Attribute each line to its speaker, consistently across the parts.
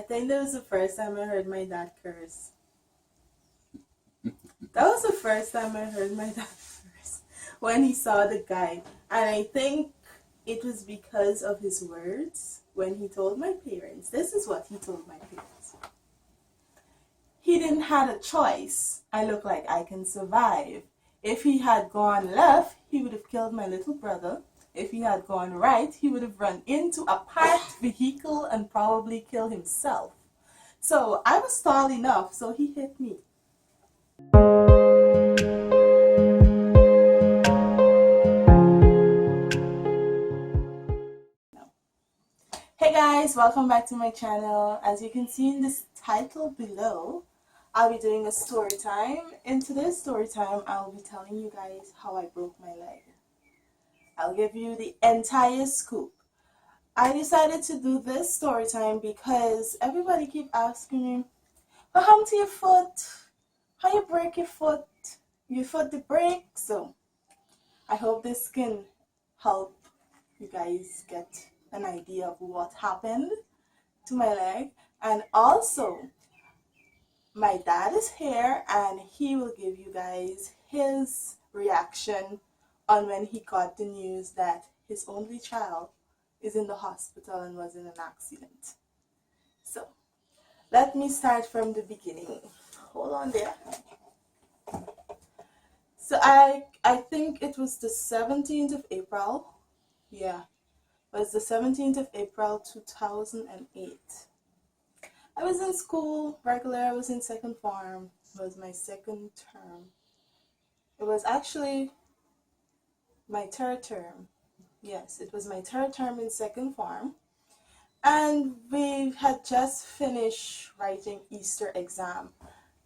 Speaker 1: I think that was the first time I heard my dad curse. That was the first time I heard my dad curse when he saw the guy. And I think it was because of his words when he told my parents. This is what he told my parents. He didn't have a choice. I look like I can survive. If he had gone left, he would have killed my little brother. If he had gone right, he would have run into a parked vehicle and probably killed himself. So I was tall enough, so he hit me. Hey guys, welcome back to my channel. As you can see in this title below, I'll be doing a story time. In today's story time, I'll be telling you guys how I broke my leg. I'll give you the entire scoop. I decided to do this story time because everybody keep asking me, what happened to your foot? How you break your foot? Your foot did break? So I hope this can help you guys get an idea of what happened to my leg. And also, my dad is here and he will give you guys his reaction on when he got the news that his only child is in the hospital and was in an accident. So let me start from the beginning. Hold on there. So I think it was the 17th of April. Yeah, it was the 17th of April 2008. I was in school, regular, I was in second form. It was my second term. It was actually my third term. Yes, it was my third term in second form. And we had just finished writing Easter exam.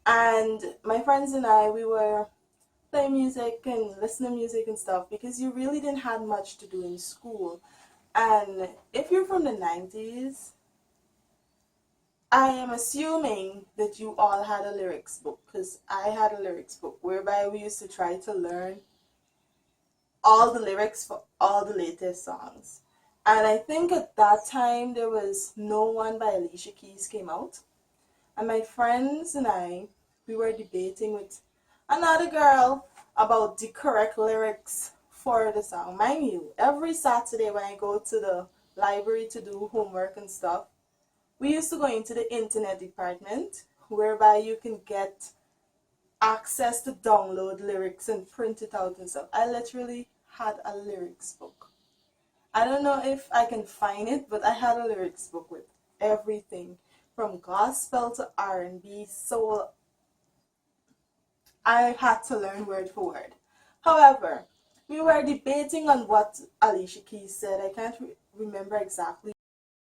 Speaker 1: And my friends and I, we were playing music and listening to music and stuff because you really didn't have much to do in school. And if you're from the 90s, I am assuming that you all had a lyrics book, because I had a lyrics book whereby we used to try to learn all the lyrics for all the latest songs. And I think at that time there was No One by Alicia Keys came out. And my friends and I, we were debating with another girl about the correct lyrics for the song. Mind you, every Saturday when I go to the library to do homework and stuff, we used to go into the internet department whereby you can get access to download lyrics and print it out and stuff. I literally had a lyrics book. I don't know if I can find it, but I had a lyrics book with everything from gospel to R&B, soul. I had to learn word for word. However, we were debating on what Alicia Keys said. I can't remember exactly.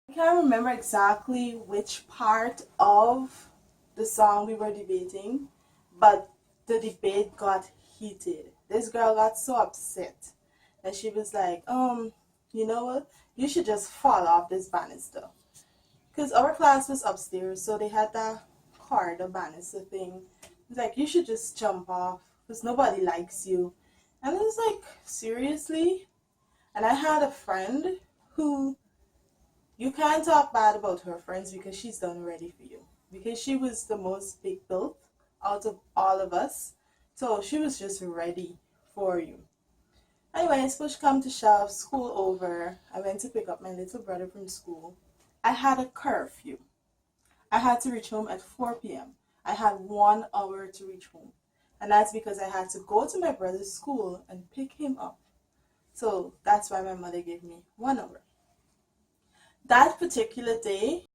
Speaker 1: I can't remember exactly which part of the song we were debating, but the debate got heated. This girl got so upset that she was like, you know what? You should just fall off this banister. Because our class was upstairs, so they had that car, the banister thing. It's like, you should just jump off because nobody likes you. And I was like, seriously? And I had a friend who, you can't talk bad about her friends because she's done already for you. Because she was the most big built out of all of us. So she was just ready for you. Anyways, push come to shove, school over. I went to pick up my little brother from school. I had a curfew. I had to reach home at 4 p.m. I had 1 hour to reach home. And that's because I had to go to my brother's school and pick him up. So that's why my mother gave me 1 hour. That particular day,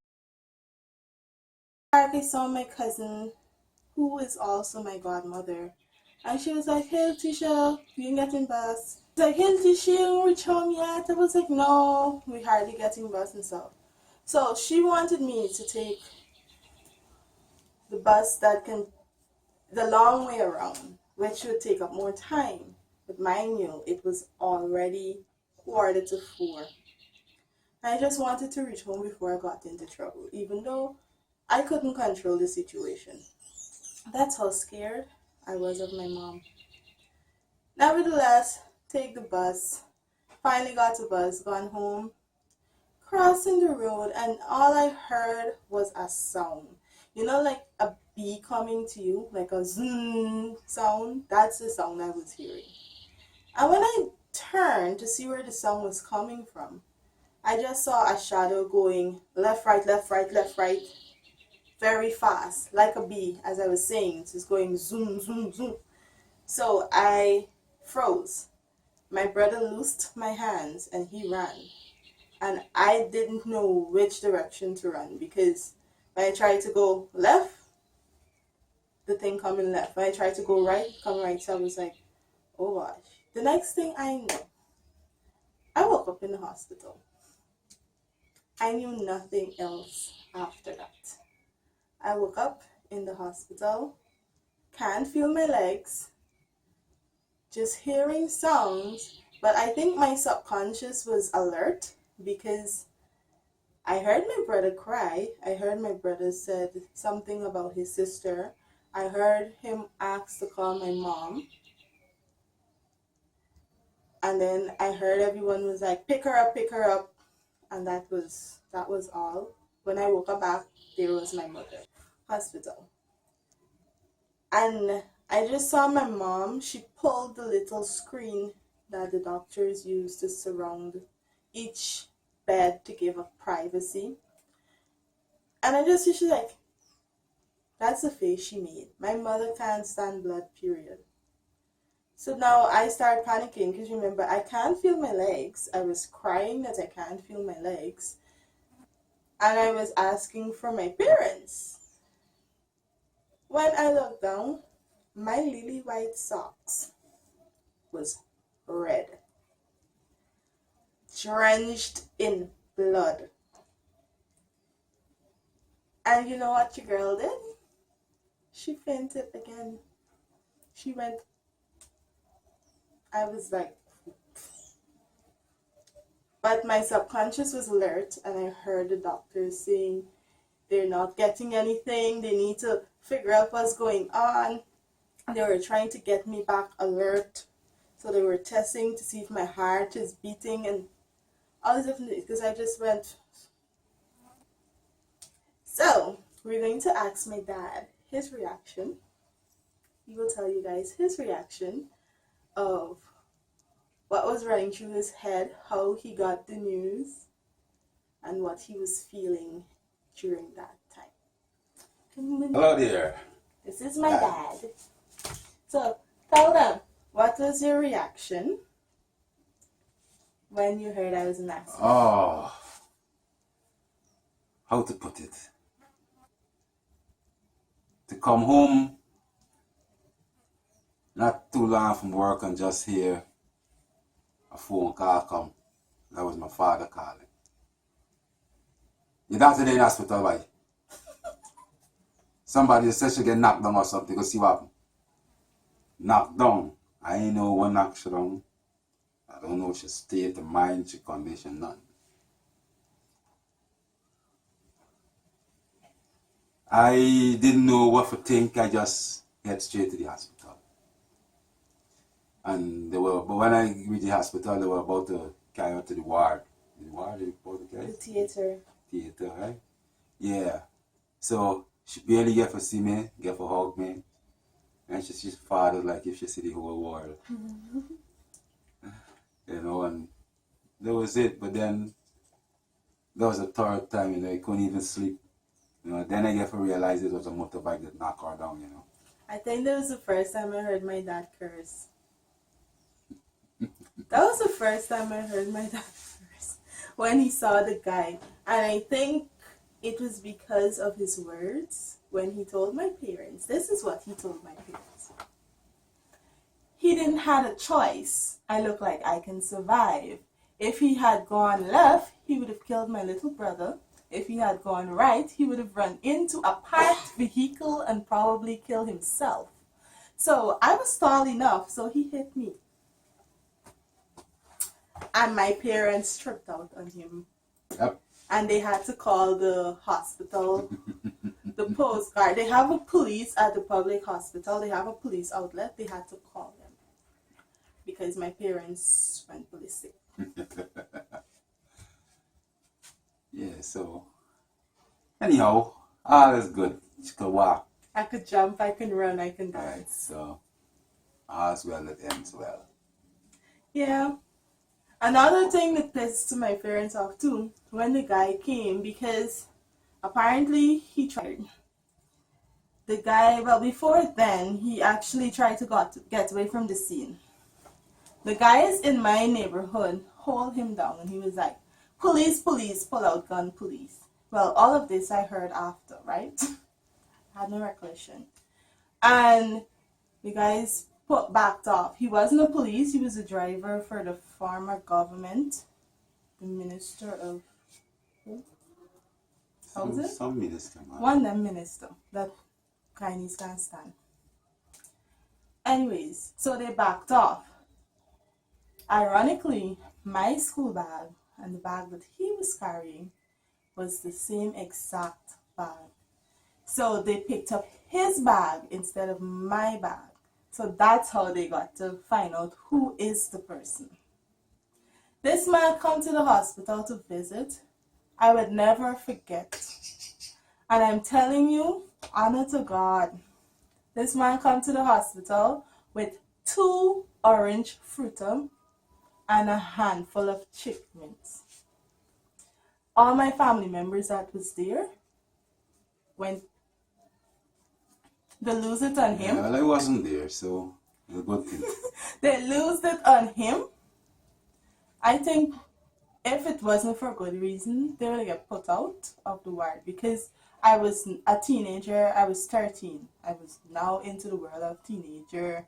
Speaker 1: I saw my cousin, who is also my godmother. And she was like, hey, Tisha, you ain't getting bus. She's like, hey, Tisha, you ain't reach home yet? I was like, no, we hardly getting bus and stuff. So she wanted me to take the bus that can, the long way around, which would take up more time. But mind you, it was already 3:45. I just wanted to reach home before I got into trouble, even though I couldn't control the situation. That's how scared I was of my mom. Nevertheless, take the bus. Finally got the bus, gone home, crossing the road, and all I heard was a sound. You know, like a bee coming to you, like a zoom sound. That's the sound I was hearing. And when I turned to see where the sound was coming from, I just saw a shadow going left, right, left, right, left, right, very fast, like a bee, as I was saying. It's just going zoom, zoom, zoom. So I froze. My brother loosed my hands and he ran. And I didn't know which direction to run because when I tried to go left, the thing coming left. When I tried to go right, coming right. So I was like, oh gosh. The next thing I know, I woke up in the hospital. I knew nothing else after that. I woke up in the hospital, can't feel my legs, just hearing sounds, but I think my subconscious was alert because I heard my brother cry. I heard my brother said something about his sister. I heard him ask to call my mom. And then I heard everyone was like, pick her up, pick her up. And that was all. When I woke up back, there was my mother. Hospital. And I just saw my mom. She pulled the little screen that the doctors use to surround each bed to give up privacy. And I just see she's like, that's the face she made. My mother can't stand blood, period. So now I start panicking because remember, I can't feel my legs. I was crying that I can't feel my legs. And I was asking for my parents. When I looked down, my lily white socks was red, drenched in blood. And you know what your girl did? She fainted again. She went, I was like, but my subconscious was alert and I heard the doctors saying they're not getting anything. They need to figure out what's going on. They were trying to get me back alert. So they were testing to see if my heart is beating and all these different things because I just went. So we're going to ask my dad his reaction. He will tell you guys his reaction of what was running through his head, how he got the news, and what he was feeling during that time.
Speaker 2: Hello there.
Speaker 1: This is my dad. So tell them, what was your reaction when you heard I was in accident?
Speaker 2: Oh, how to put it? To come home, not too long from work and just hear a phone call come. That was my father calling. Your doctor in the hospital, why? Somebody said she get knocked down or something. Go see what happened. Knocked down. I ain't know what knocked she down. I don't know she state of mind, she condition, none. I didn't know what to think. I just head straight to the hospital. And but when I reached the hospital, they were about to carry her to the ward. The ward, they about to carry?
Speaker 1: The theater.
Speaker 2: Theater, right? Yeah. So she barely get to see me, get to hug me. And she's father like if she see the whole world. You know, and that was it. But then that was the third time, you know, I couldn't even sleep. You know, then I get to realize it was a motorbike that knocked her down, you know.
Speaker 1: I think that was the first time I heard my dad curse. That was the first time I heard my dad curse. When he saw the guy. And I think it was because of his words when he told my parents. This is what he told my parents. He didn't have a choice. I look like I can survive. If he had gone left, he would have killed my little brother. If he had gone right, he would have run into a parked vehicle and probably killed himself. So I was tall enough, so he hit me. And my parents tripped out on him.
Speaker 2: Yep.
Speaker 1: And they had to call the hospital, the Coast Guard. They have a police at the public hospital. They have a police outlet. They had to call them because my parents went ballistic.
Speaker 2: Yeah, so anyhow, all is good. She could walk.
Speaker 1: I could jump, I can run, I can
Speaker 2: Alright,
Speaker 1: dance.
Speaker 2: so all's well that ends well.
Speaker 1: Yeah. Another thing that pissed my parents off too, when the guy came, because apparently he tried. The guy, well, before then, he actually tried to get away from the scene. The guys in my neighborhood hold him down and he was like, police, police, pull out gun, police. Well, all of this I heard after, right? I had no recollection. And the guys backed off. He wasn't a police, he was a driver for the former government, the minister of, how was it?
Speaker 2: Some minister, man.
Speaker 1: One of them minister that Chinese can't stand. Anyways, so they backed off. Ironically, my school bag and the bag that he was carrying was the same exact bag. So they picked up his bag instead of my bag. So that's how they got to find out who is the person. This man come to the hospital to visit. I would never forget. And I'm telling you, honor to God, this man come to the hospital with 2 orange fruitum and a handful of chick mints. All my family members that was there went, they lose it on him.
Speaker 2: Yeah, well, I wasn't there, so it's a good thing.
Speaker 1: They lose it on him. I think if it wasn't for good reason, they would get put out of the ward, because I was a teenager. I was 13. I was now into the world of teenager,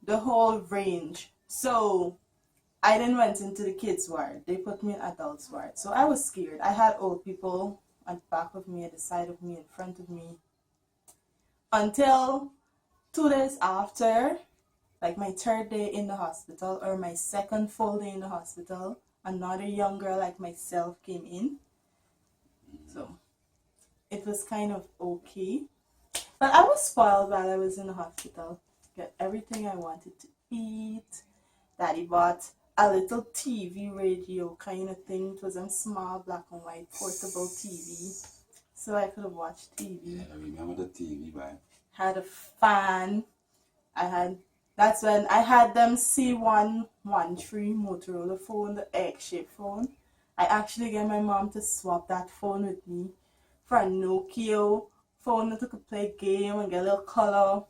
Speaker 1: the whole range. So I didn't went into the kids ward. They put me in adults ward. So I was scared. I had old people at the back of me, at the side of me, in front of me. Until 2 days after, like my 3rd day in the hospital, or my 2nd full day in the hospital, another young girl like myself came in. So it was kind of okay. But I was spoiled while I was in the hospital. Got everything I wanted to eat. Daddy bought a little TV radio kind of thing. It was a small black and white portable TV. So I could have watched TV.
Speaker 2: Yeah, I remember the TV, man.
Speaker 1: Had a fan. That's when I had them C113 Motorola phone, the egg-shaped phone. I actually get my mom to swap that phone with me for a Nokia phone that I could play game and get a little color.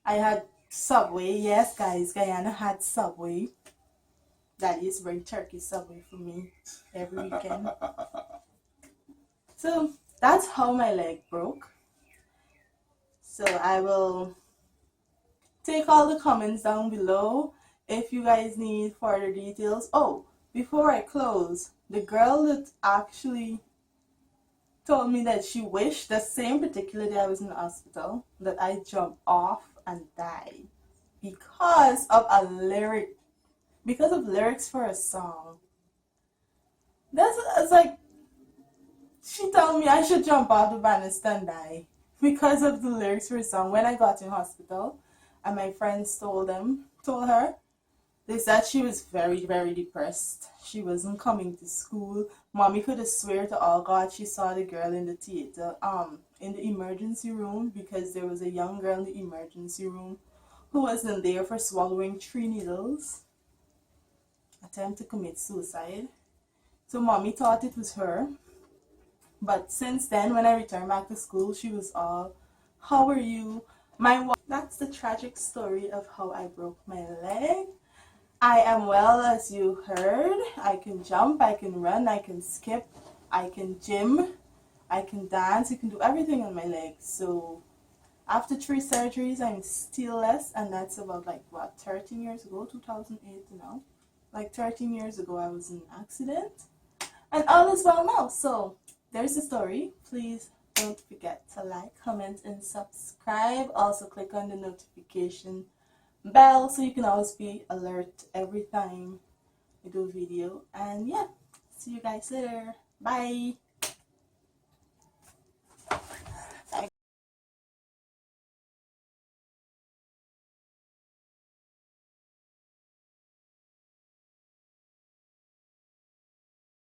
Speaker 1: I had Subway. Yes, guys, Guyana had Subway. Daddy used to bring turkey Subway for me every weekend. So that's how my leg broke. So I will take all the comments down below if you guys need further details. Oh, before I close, the girl that actually told me that she wished the same particular day I was in the hospital that I jump off and die because of a lyric, because of lyrics for a song. It's like, she told me I should jump off the banister and die because of the lyrics for a song. When I got in hospital and my friends told her, they said she was very, very depressed. She wasn't coming to school. Mommy could have swear to all God she saw the girl in the theater, in the emergency room, because there was a young girl in the emergency room who was in there for swallowing 3 needles, attempt to commit suicide. So mommy thought it was her. But since then, when I returned back to school, she was all, how are you? That's the tragic story of how I broke my leg. I am well, as you heard. I can jump, I can run, I can skip, I can gym, I can dance, I can do everything on my legs. So after 3 surgeries, I'm still less, and that's about 13 years ago, 2008 now. 13 years ago, I was in an accident, and all is well now. So there's the story. Please don't forget to like, comment, and subscribe. Also click on the notification bell so you can always be alert every time we do a video. And yeah, see you guys later. Bye.